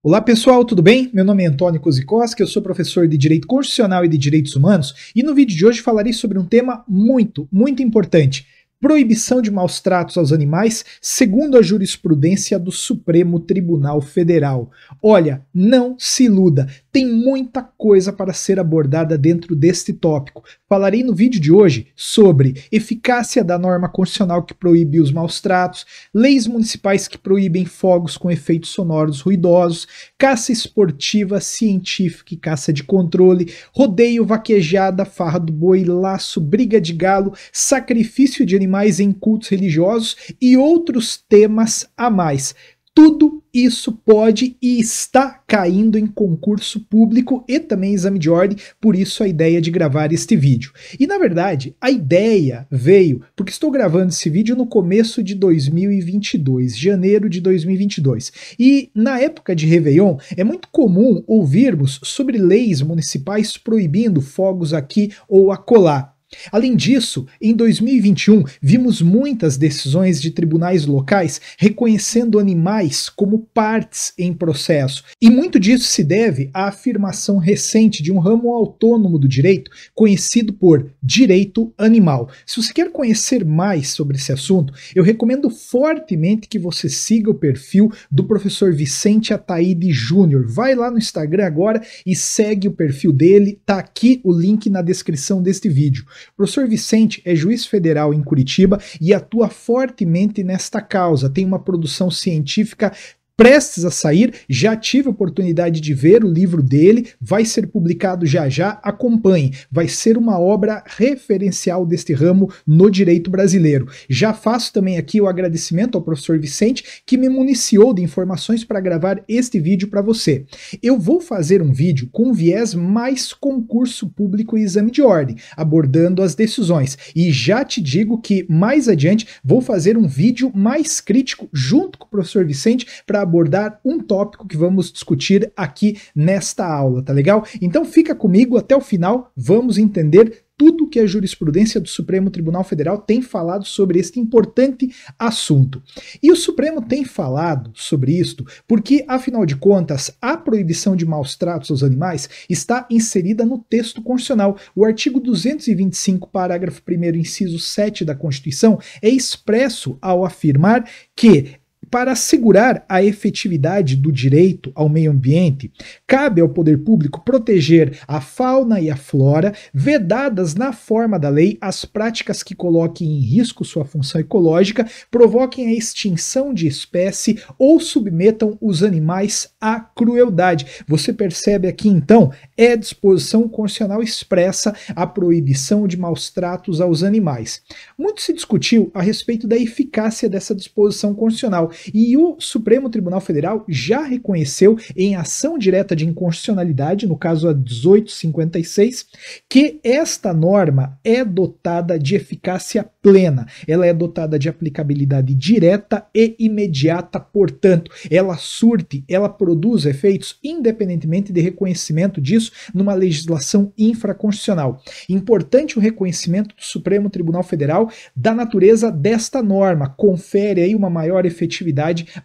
Olá pessoal, tudo bem? Meu nome é Antônio Kozikoski, eu sou professor de Direito Constitucional e de Direitos Humanos e no vídeo de hoje falarei sobre um tema muito importante: proibição de maus tratos aos animais, segundo a jurisprudência do Supremo Tribunal Federal. Olha, não se iluda, tem muita coisa para ser abordada dentro deste tópico. Falarei no vídeo de hoje sobre eficácia da norma constitucional que proíbe os maus tratos, leis municipais que proíbem fogos com efeitos sonoros ruidosos, caça esportiva, científica e caça de controle, rodeio, vaquejada, farra do boi, laço, briga de galo, sacrifício de animais em cultos religiosos e outros temas a mais. Tudo isso pode e está caindo em concurso público e também exame de ordem, por isso a ideia de gravar este vídeo. E na verdade, a ideia veio porque estou gravando esse vídeo no começo de 2022, janeiro de 2022. E na época de Réveillon, é muito comum ouvirmos sobre leis municipais proibindo fogos aqui ou acolá. Além disso, em 2021, vimos muitas decisões de tribunais locais reconhecendo animais como partes em processo, e muito disso se deve à afirmação recente de um ramo autônomo do direito conhecido por direito animal. Se você quer conhecer mais sobre esse assunto, eu recomendo fortemente que você siga o perfil do professor Vicente Ataíde Júnior. Vai lá no Instagram agora e segue o perfil dele, tá aqui o link na descrição deste vídeo. O professor Vicente é juiz federal em Curitiba e atua fortemente nesta causa, tem uma produção científica prestes a sair, já tive a oportunidade de ver o livro dele, vai ser publicado já, acompanhe, vai ser uma obra referencial deste ramo no direito brasileiro. Já faço também aqui o agradecimento ao professor Vicente, que me municiou de informações para gravar este vídeo para você. Eu vou fazer um vídeo com viés mais concurso público e exame de ordem, abordando as decisões, e já te digo que mais adiante vou fazer um vídeo mais crítico junto com o professor Vicente para abordar um tópico que vamos discutir aqui nesta aula, tá legal? Então fica comigo até o final, vamos entender tudo que a jurisprudência do Supremo Tribunal Federal tem falado sobre este importante assunto. E o Supremo tem falado sobre isto porque, afinal de contas, a proibição de maus tratos aos animais está inserida no texto constitucional. O artigo 225, parágrafo 1º, inciso 7 da Constituição, é expresso ao afirmar que para assegurar a efetividade do direito ao meio ambiente, cabe ao poder público proteger a fauna e a flora, vedadas na forma da lei as práticas que coloquem em risco sua função ecológica, provoquem a extinção de espécie ou submetam os animais à crueldade. Você percebe aqui então, é disposição constitucional expressa a proibição de maus tratos aos animais. Muito se discutiu a respeito da eficácia dessa disposição constitucional, e o Supremo Tribunal Federal já reconheceu em ação direta de inconstitucionalidade, no caso a 1856, que esta norma é dotada de eficácia plena, ela é dotada de aplicabilidade direta e imediata, portanto, ela surte, ela produz efeitos independentemente de reconhecimento disso numa legislação infraconstitucional. Importante o reconhecimento do Supremo Tribunal Federal da natureza desta norma, confere aí uma maior efetividade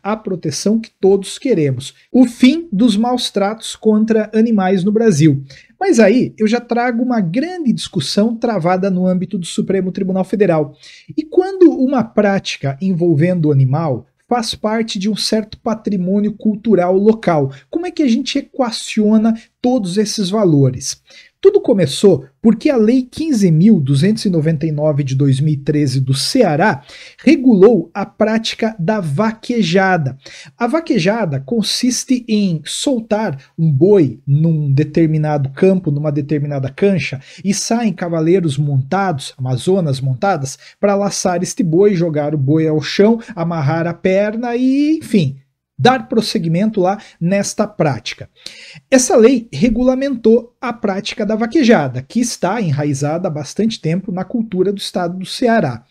à proteção que todos queremos. O fim dos maus tratos contra animais no Brasil. Mas aí eu já trago uma grande discussão travada no âmbito do Supremo Tribunal Federal. E quando uma prática envolvendo o animal faz parte de um certo patrimônio cultural local, como é que a gente equaciona todos esses valores? Tudo começou porque a Lei 15.299 de 2013 do Ceará regulou a prática da vaquejada. A vaquejada consiste em soltar um boi num determinado campo, numa determinada cancha, e saem cavaleiros montados, amazonas montadas, para laçar este boi, jogar o boi ao chão, amarrar a perna e, enfim, dar prosseguimento lá nesta prática. Essa lei regulamentou a prática da vaquejada, que está enraizada há bastante tempo na cultura do estado do Ceará.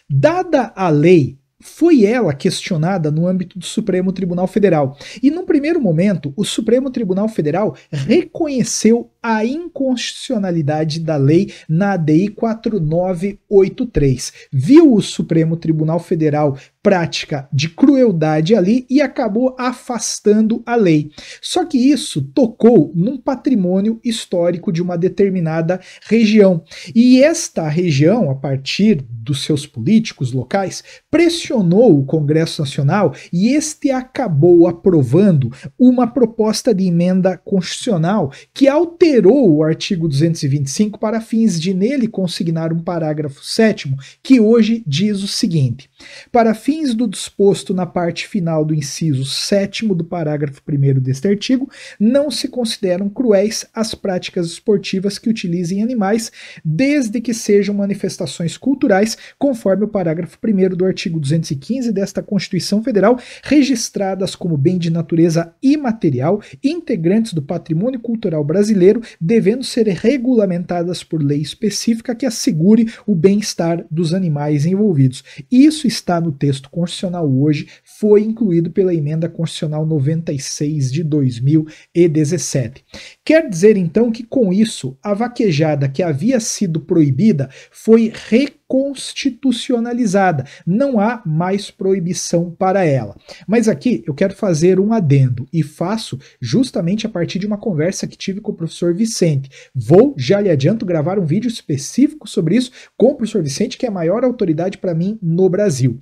Dada a lei, foi ela questionada no âmbito do Supremo Tribunal Federal. E num primeiro momento, o Supremo Tribunal Federal reconheceu a inconstitucionalidade da lei na ADI 4983. Viu o Supremo Tribunal Federal prática de crueldade ali e acabou afastando a lei. Só que isso tocou num patrimônio histórico de uma determinada região. E esta região, a partir dos seus políticos locais, pressionou o Congresso Nacional e este acabou aprovando uma proposta de emenda constitucional que alterou o artigo 225 para fins de nele consignar um parágrafo 7º que hoje diz o seguinte: para fins do disposto na parte final do inciso 7º do parágrafo 1º deste artigo, não se consideram cruéis as práticas esportivas que utilizem animais, desde que sejam manifestações culturais, conforme o parágrafo 1º do artigo 215 desta Constituição Federal, registradas como bem de natureza imaterial, integrantes do patrimônio cultural brasileiro, devendo ser regulamentadas por lei específica que assegure o bem-estar dos animais envolvidos. Isso está no texto constitucional hoje, foi incluído pela emenda constitucional 96 de 2017. Quer dizer então que com isso a vaquejada que havia sido proibida foi reconstitucionalizada, não há mais proibição para ela. Mas aqui eu quero fazer um adendo e faço justamente a partir de uma conversa que tive com o professor Vicente. Vou, já lhe adianto, gravar um vídeo específico sobre isso com o professor Vicente, que é a maior autoridade para mim no Brasil.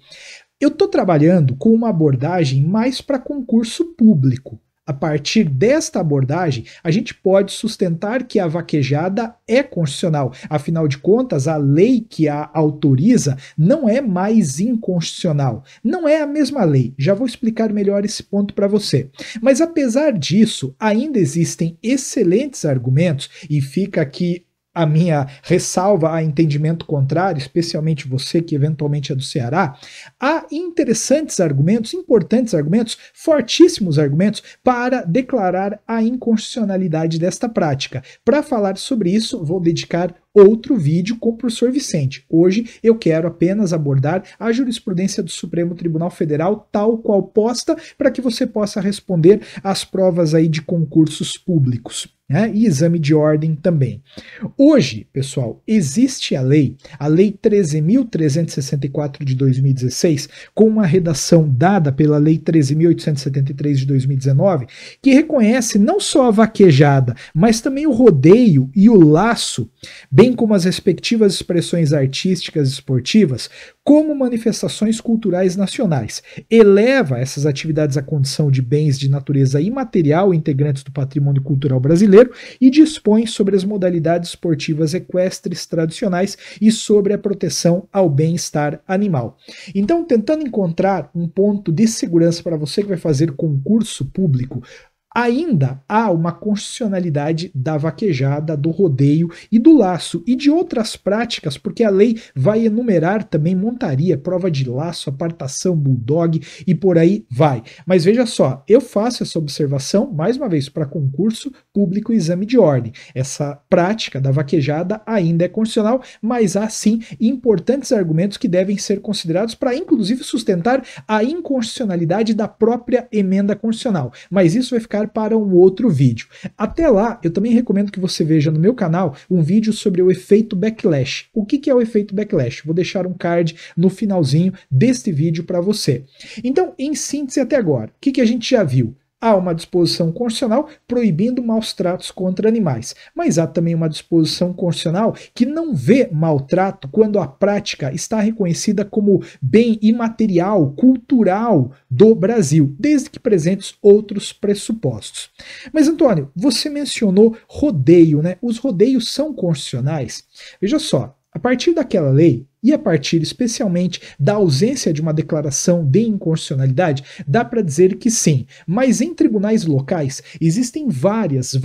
Eu estou trabalhando com uma abordagem mais para concurso público. A partir desta abordagem, a gente pode sustentar que a vaquejada é constitucional. Afinal de contas, a lei que a autoriza não é mais inconstitucional. Não é a mesma lei. Já vou explicar melhor esse ponto para você. Mas apesar disso, ainda existem excelentes argumentos, e fica aqui a minha ressalva a entendimento contrário, especialmente você que eventualmente é do Ceará. Há interessantes argumentos, importantes argumentos, fortíssimos argumentos para declarar a inconstitucionalidade desta prática. Para falar sobre isso, vou dedicar outro vídeo com o professor Vicente. Hoje eu quero apenas abordar a jurisprudência do Supremo Tribunal Federal tal qual posta, para que você possa responder às provas aí de concursos públicos, né? E exame de ordem também. Hoje, pessoal, existe a lei 13.364 de 2016, com uma redação dada pela lei 13.873 de 2019, que reconhece não só a vaquejada, mas também o rodeio e o laço, bem como as respectivas expressões artísticas e esportivas, como manifestações culturais nacionais. Eleva essas atividades à condição de bens de natureza imaterial integrantes do patrimônio cultural brasileiro e dispõe sobre as modalidades esportivas equestres tradicionais e sobre a proteção ao bem-estar animal. Então, tentando encontrar um ponto de segurança para você que vai fazer concurso público, ainda há uma constitucionalidade da vaquejada, do rodeio e do laço e de outras práticas, porque a lei vai enumerar também montaria, prova de laço, apartação, bulldog e por aí vai. Mas veja só, eu faço essa observação, mais uma vez, para concurso público e exame de ordem. Essa prática da vaquejada ainda é constitucional, mas há sim importantes argumentos que devem ser considerados para, inclusive, sustentar a inconstitucionalidade da própria emenda constitucional. Mas isso vai ficar para um outro vídeo. Até lá, eu também recomendo que você veja no meu canal um vídeo sobre o efeito backlash. O que é o efeito backlash? Vou deixar um card no finalzinho deste vídeo para você. Então, em síntese até agora, o que a gente já viu? Há uma disposição constitucional proibindo maus tratos contra animais, mas há também uma disposição constitucional que não vê maltrato quando a prática está reconhecida como bem imaterial, cultural do Brasil, desde que presentes outros pressupostos. Mas, Antônio, você mencionou rodeio, né? Os rodeios são constitucionais? Veja só, a partir daquela lei, e a partir especialmente da ausência de uma declaração de inconstitucionalidade, dá para dizer que sim. Mas em tribunais locais existem várias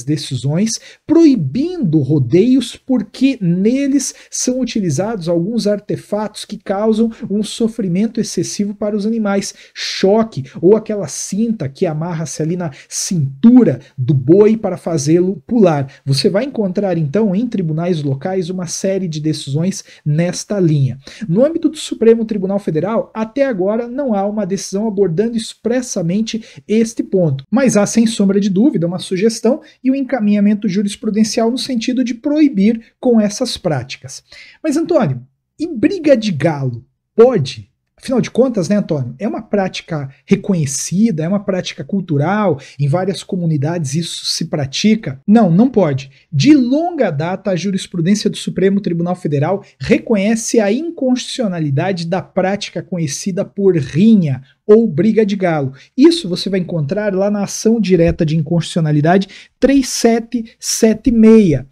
decisões proibindo rodeios porque neles são utilizados alguns artefatos que causam um sofrimento excessivo para os animais. Choque ou aquela cinta que amarra-se ali na cintura do boi para fazê-lo pular. Você vai encontrar então em tribunais locais uma série de decisões nesta linha. No âmbito do Supremo Tribunal Federal, até agora não há uma decisão abordando expressamente este ponto, mas há sem sombra de dúvida uma sugestão e um encaminhamento jurisprudencial no sentido de proibir com essas práticas. Mas Antônio, e briga de galo pode? Afinal de contas, né, Antônio, é uma prática reconhecida, é uma prática cultural, em várias comunidades isso se pratica. Não, não pode. De longa data, a jurisprudência do Supremo Tribunal Federal reconhece a inconstitucionalidade da prática conhecida por rinha ou briga de galo. Isso você vai encontrar lá na ação direta de inconstitucionalidade 3776.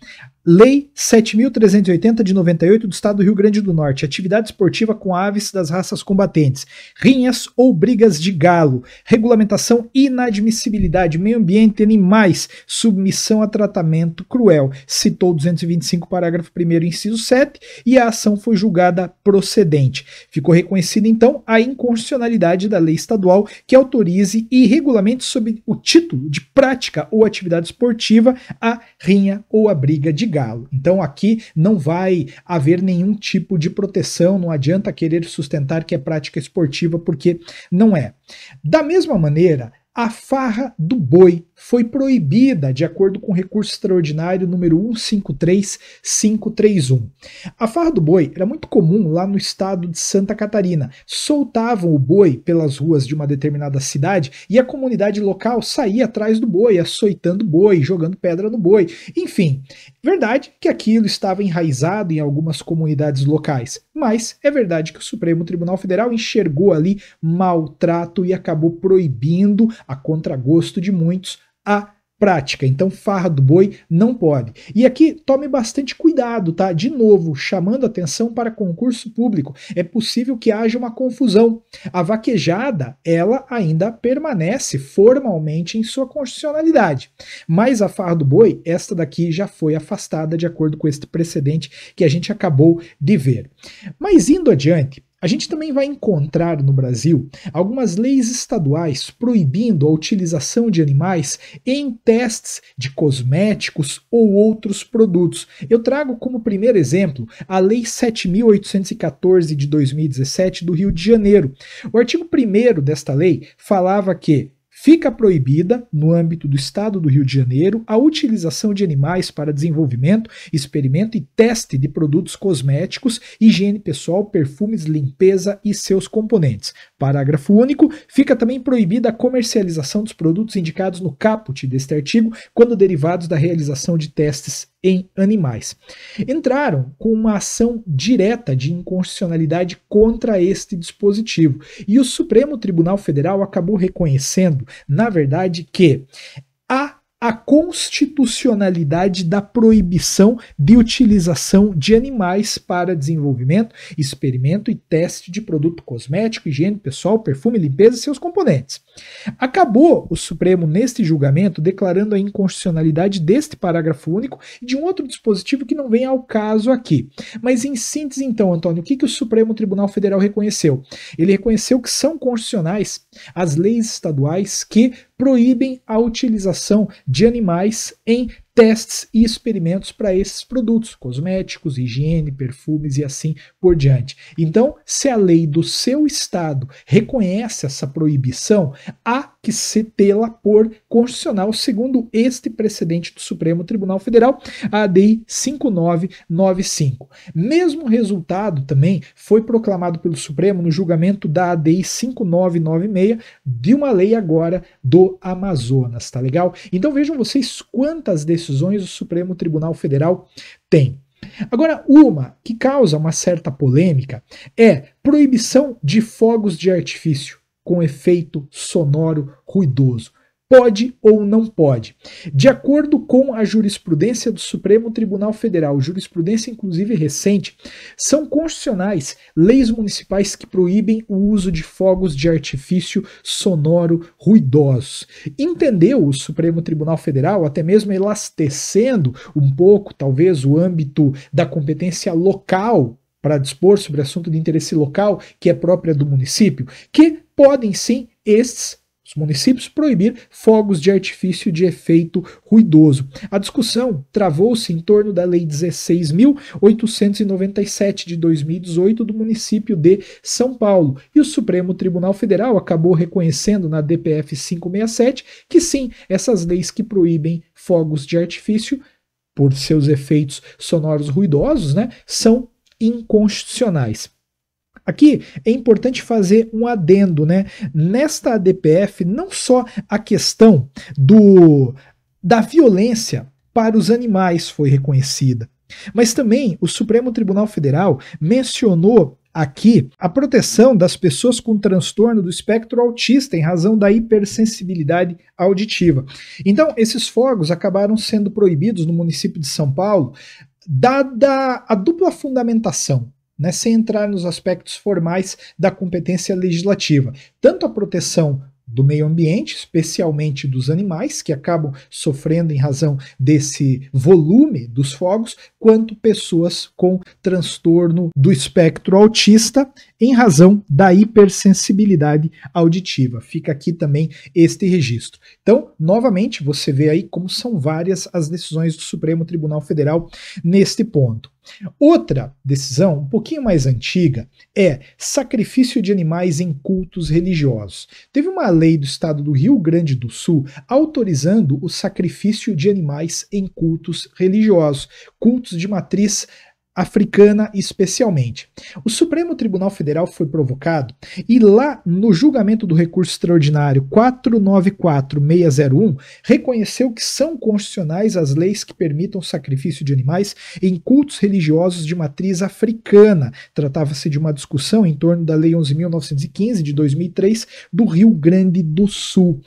Lei 7.380 de 98 do Estado do Rio Grande do Norte, atividade esportiva com aves das raças combatentes, rinhas ou brigas de galo, regulamentação, inadmissibilidade, meio ambiente, animais, submissão a tratamento cruel, citou 225 parágrafo 1º, inciso 7, e a ação foi julgada procedente. Ficou reconhecida então a inconstitucionalidade da lei estadual que autorize e regulamente sob o título de prática ou atividade esportiva a rinha ou a briga de galo. Então aqui não vai haver nenhum tipo de proteção, não adianta querer sustentar que é prática esportiva, porque não é. Da mesma maneira, a farra do boi foi proibida de acordo com o recurso extraordinário número 153531. A farra do boi era muito comum lá no estado de Santa Catarina. Soltavam o boi pelas ruas de uma determinada cidade e a comunidade local saía atrás do boi, açoitando o boi, jogando pedra no boi. Enfim, verdade que aquilo estava enraizado em algumas comunidades locais, mas é verdade que o Supremo Tribunal Federal enxergou ali maltrato e acabou proibindo, a contragosto de muitos, a prática. Então, farra do boi não pode. E aqui tome bastante cuidado, tá? De novo, chamando atenção para concurso público. É possível que haja uma confusão. A vaquejada, ela ainda permanece formalmente em sua constitucionalidade. Mas a farra do boi, esta daqui já foi afastada de acordo com este precedente que a gente acabou de ver. Mas indo adiante, a gente também vai encontrar no Brasil algumas leis estaduais proibindo a utilização de animais em testes de cosméticos ou outros produtos. Eu trago como primeiro exemplo a Lei 7.814 de 2017 do Rio de Janeiro. O artigo 1º desta lei falava que fica proibida, no âmbito do Estado do Rio de Janeiro, a utilização de animais para desenvolvimento, experimento e teste de produtos cosméticos, higiene pessoal, perfumes, limpeza e seus componentes. Parágrafo único, fica também proibida a comercialização dos produtos indicados no caput deste artigo, quando derivados da realização de testes em animais. Entraram com uma ação direta de inconstitucionalidade contra este dispositivo. E o Supremo Tribunal Federal acabou reconhecendo, na verdade, que há a constitucionalidade da proibição de utilização de animais para desenvolvimento, experimento e teste de produto cosmético, higiene pessoal, perfume, limpeza e seus componentes. Acabou o Supremo neste julgamento declarando a inconstitucionalidade deste parágrafo único e de um outro dispositivo que não vem ao caso aqui. Mas em síntese então, Antônio, o que o Supremo Tribunal Federal reconheceu? Ele reconheceu que são constitucionais as leis estaduais que proíbem a utilização de animais em testes e experimentos para esses produtos, cosméticos, higiene, perfumes e assim por diante. Então, se a lei do seu estado reconhece essa proibição, há que se tê-la por constitucional, segundo este precedente do Supremo Tribunal Federal, a ADI 5995. Mesmo resultado também foi proclamado pelo Supremo no julgamento da ADI 5996, de uma lei agora do Amazonas, tá legal? Então vejam vocês quantas decisões o Supremo Tribunal Federal tem. Agora, uma que causa uma certa polêmica é proibição de fogos de artifício com efeito sonoro ruidoso. Pode ou não pode? De acordo com a jurisprudência do Supremo Tribunal Federal, jurisprudência inclusive recente, são constitucionais leis municipais que proíbem o uso de fogos de artifício sonoro ruidosos. Entendeu o Supremo Tribunal Federal, até mesmo elastecendo um pouco, talvez, o âmbito da competência local para dispor sobre assunto de interesse local, que é própria do município, que podem sim estes os municípios proibir fogos de artifício de efeito ruidoso. A discussão travou-se em torno da Lei 16.897 de 2018 do município de São Paulo, e o Supremo Tribunal Federal acabou reconhecendo na DPF 567 que sim, essas leis que proíbem fogos de artifício por seus efeitos sonoros ruidosos, né, são inconstitucionais. Aqui é importante fazer um adendo, né? Nesta ADPF, não só a questão da violência para os animais foi reconhecida, mas também o Supremo Tribunal Federal mencionou aqui a proteção das pessoas com transtorno do espectro autista em razão da hipersensibilidade auditiva. Então, esses fogos acabaram sendo proibidos no município de São Paulo, dada a dupla fundamentação, né, sem entrar nos aspectos formais da competência legislativa. Tanto a proteção do meio ambiente, especialmente dos animais, que acabam sofrendo em razão desse volume dos fogos, quanto pessoas com transtorno do espectro autista em razão da hipersensibilidade auditiva. Fica aqui também este registro. Então, novamente, você vê aí como são várias as decisões do Supremo Tribunal Federal neste ponto. Outra decisão, um pouquinho mais antiga, é sacrifício de animais em cultos religiosos. Teve uma lei do estado do Rio Grande do Sul autorizando o sacrifício de animais em cultos religiosos, cultos de matriz africana especialmente. O Supremo Tribunal Federal foi provocado e lá no julgamento do recurso extraordinário 494601 reconheceu que são constitucionais as leis que permitam o sacrifício de animais em cultos religiosos de matriz africana. Tratava-se de uma discussão em torno da Lei 11.915 de 2003 do Rio Grande do Sul.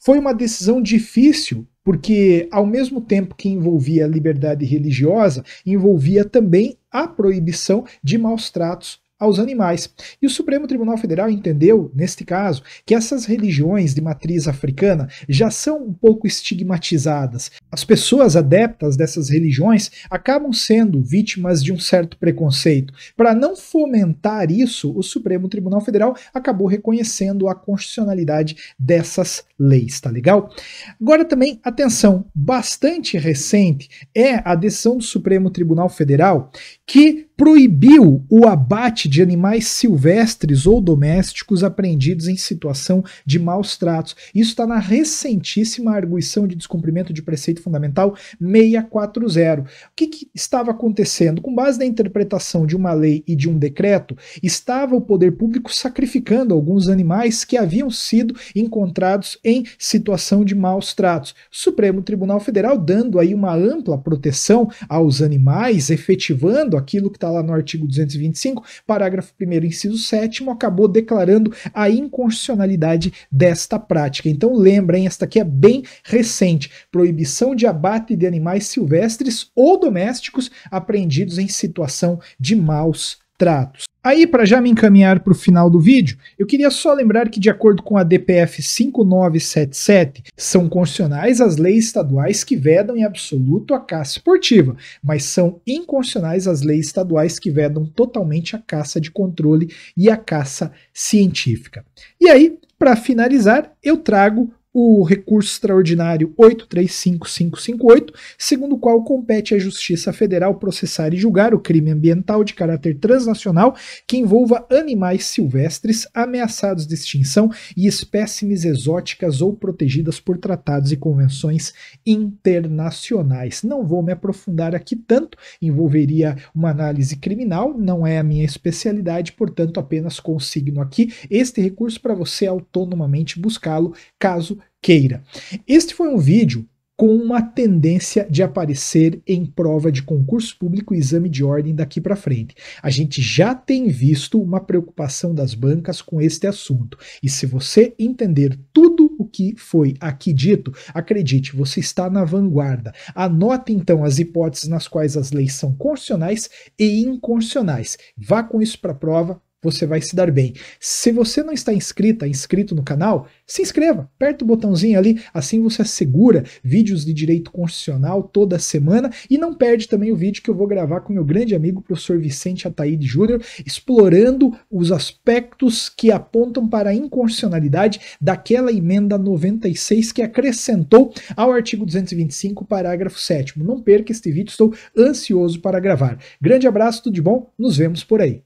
Foi uma decisão difícil, porque ao mesmo tempo que envolvia a liberdade religiosa, envolvia também a proibição de maus tratos aos animais. E o Supremo Tribunal Federal entendeu, neste caso, que essas religiões de matriz africana já são um pouco estigmatizadas. As pessoas adeptas dessas religiões acabam sendo vítimas de um certo preconceito. Para não fomentar isso, o Supremo Tribunal Federal acabou reconhecendo a constitucionalidade dessas leis, tá legal? Agora também, atenção, bastante recente é a decisão do Supremo Tribunal Federal que proibiu o abate de animais silvestres ou domésticos apreendidos em situação de maus tratos. Isso está na recentíssima arguição de descumprimento de preceito fundamental 640. O que estava acontecendo? Com base na interpretação de uma lei e de um decreto, estava o poder público sacrificando alguns animais que haviam sido encontrados em situação de maus tratos. O Supremo Tribunal Federal dando aí uma ampla proteção aos animais, efetivando aquilo que está lá no artigo 225, parágrafo 1º, inciso 7º, acabou declarando a inconstitucionalidade desta prática. Então lembrem, esta aqui é bem recente, proibição de abate de animais silvestres ou domésticos apreendidos em situação de maus tratos. Aí, para já me encaminhar para o final do vídeo, eu queria só lembrar que, de acordo com a DPF 5977, são constitucionais as leis estaduais que vedam em absoluto a caça esportiva, mas são inconstitucionais as leis estaduais que vedam totalmente a caça de controle e a caça científica. E aí, para finalizar, eu trago o recurso extraordinário 835558, segundo o qual compete à Justiça Federal processar e julgar o crime ambiental de caráter transnacional que envolva animais silvestres ameaçados de extinção e espécimes exóticas ou protegidas por tratados e convenções internacionais. Não vou me aprofundar aqui tanto, envolveria uma análise criminal, não é a minha especialidade, portanto apenas consigno aqui este recurso para você autonomamente buscá-lo, caso queira. Este foi um vídeo com uma tendência de aparecer em prova de concurso público e exame de ordem daqui para frente. A gente já tem visto uma preocupação das bancas com este assunto. E se você entender tudo o que foi aqui dito, acredite, você está na vanguarda. Anote então as hipóteses nas quais as leis são constitucionais e inconstitucionais. Vá com isso para a prova. você vai se dar bem. Se você não está inscrito no canal, se inscreva, aperta o botãozinho ali, assim você assegura vídeos de direito constitucional toda semana e não perde também o vídeo que eu vou gravar com meu grande amigo, professor Vicente Ataíde Júnior, explorando os aspectos que apontam para a inconstitucionalidade daquela emenda 96 que acrescentou ao artigo 225, parágrafo 7º. Não perca este vídeo, estou ansioso para gravar. Grande abraço, tudo de bom, nos vemos por aí.